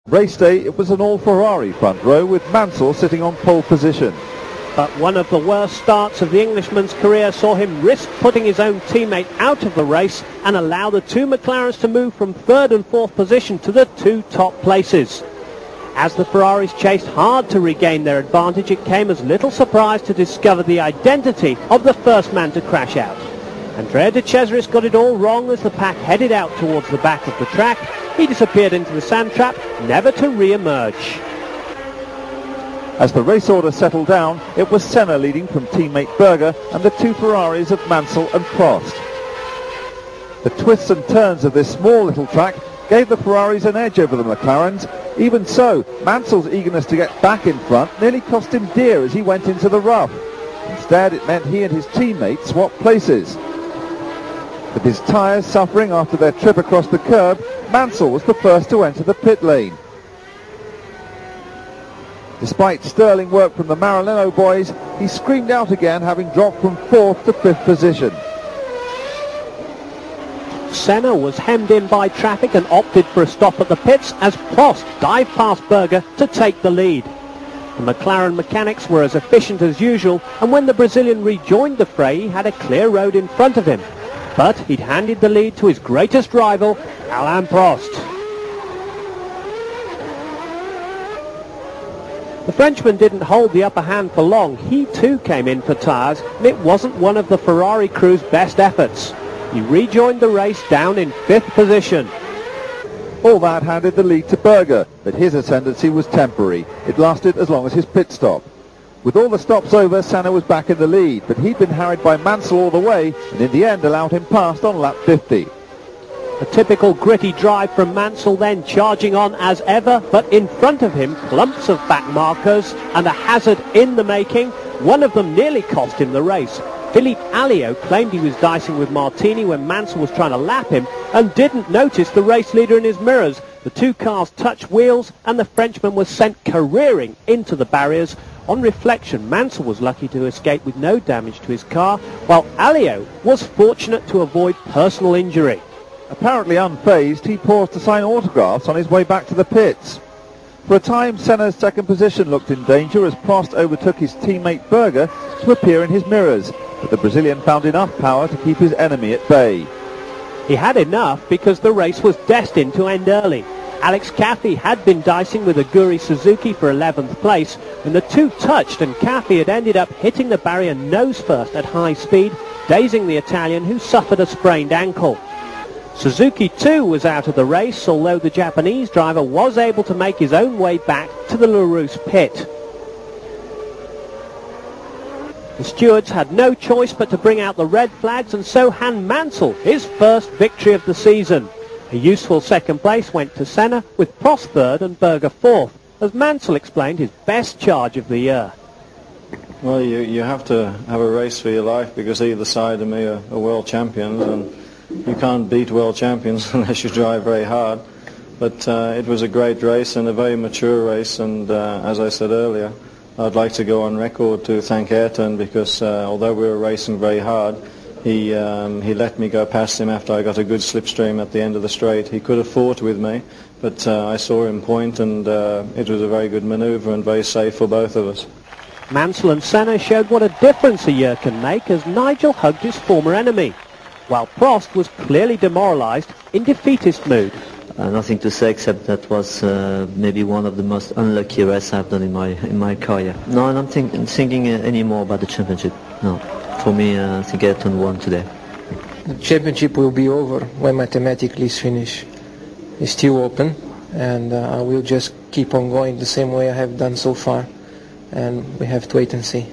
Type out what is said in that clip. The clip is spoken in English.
Race day, it was an all-Ferrari front row with Mansell sitting on pole position. But one of the worst starts of the Englishman's career saw him risk putting his own teammate out of the race and allow the two McLarens to move from third and fourth position to the two top places. As the Ferraris chased hard to regain their advantage, it came as little surprise to discover the identity of the first man to crash out. Andrea de Cesaris got it all wrong as the pack headed out towards the back of the track. He disappeared into the sand trap, never to re-emerge. As the race order settled down, it was Senna leading from teammate Berger and the two Ferraris of Mansell and Prost. The twists and turns of this small little track gave the Ferraris an edge over the McLarens. Even so, Mansell's eagerness to get back in front nearly cost him dear as he went into the rough. Instead, it meant he and his teammates swapped places. With his tyres suffering after their trip across the curb, Mansell was the first to enter the pit lane. Despite sterling work from the Maranello boys, he screamed out again, having dropped from fourth to fifth position. Senna was hemmed in by traffic and opted for a stop at the pits as Prost dived past Berger to take the lead. The McLaren mechanics were as efficient as usual, and when the Brazilian rejoined the fray, he had a clear road in front of him. But he'd handed the lead to his greatest rival, Alain Prost. The Frenchman didn't hold the upper hand for long. He too came in for tyres, and it wasn't one of the Ferrari crew's best efforts. He rejoined the race down in fifth position. All that handed the lead to Berger, but his ascendancy was temporary. It lasted as long as his pit stop. With all the stops over, Senna was back in the lead, but he'd been harried by Mansell all the way, and in the end allowed him past on lap 50. A typical gritty drive from Mansell, then charging on as ever, but in front of him clumps of back markers and a hazard in the making. One of them nearly cost him the race. Philippe Alliot claimed he was dicing with Martini when Mansell was trying to lap him and didn't notice the race leader in his mirrors. The two cars touched wheels and the Frenchman was sent careering into the barriers. On reflection, Mansell was lucky to escape with no damage to his car, while Alliot was fortunate to avoid personal injury. Apparently unfazed, he paused to sign autographs on his way back to the pits. For a time, Senna's second position looked in danger as Prost overtook his teammate Berger to appear in his mirrors, but the Brazilian found enough power to keep his enemy at bay. He had enough because the race was destined to end early. Alex Caffey had been dicing with Aguri Suzuki for 11th place when the two touched, and Caffey had ended up hitting the barrier nose first at high speed, dazing the Italian, who suffered a sprained ankle. Suzuki too was out of the race, although the Japanese driver was able to make his own way back to the Larousse pit. The stewards had no choice but to bring out the red flags and so hand Mansell his first victory of the season. A useful second place went to Senna, with Prost third and Berger fourth, as Mansell explained his best charge of the year. Well, you have to have a race for your life because either side of me are world champions, and you can't beat world champions unless you drive very hard. But it was a great race and a very mature race, and as I said earlier, I'd like to go on record to thank Ayrton because although we were racing very hard, he let me go past him after I got a good slipstream at the end of the straight. He could have fought with me, but I saw him point, and it was a very good manoeuvre and very safe for both of us. Mansell and Senna showed what a difference a year can make as Nigel hugged his former enemy, while Prost was clearly demoralised, in defeatist mood. Nothing to say except that was maybe one of the most unlucky races I've done in my career. No, I'm not thinking anymore about the championship. No, for me, I think Ayrton won today. The championship will be over when mathematically it's finished. It's still open, and I will just keep on going the same way I have done so far, and we have to wait and see.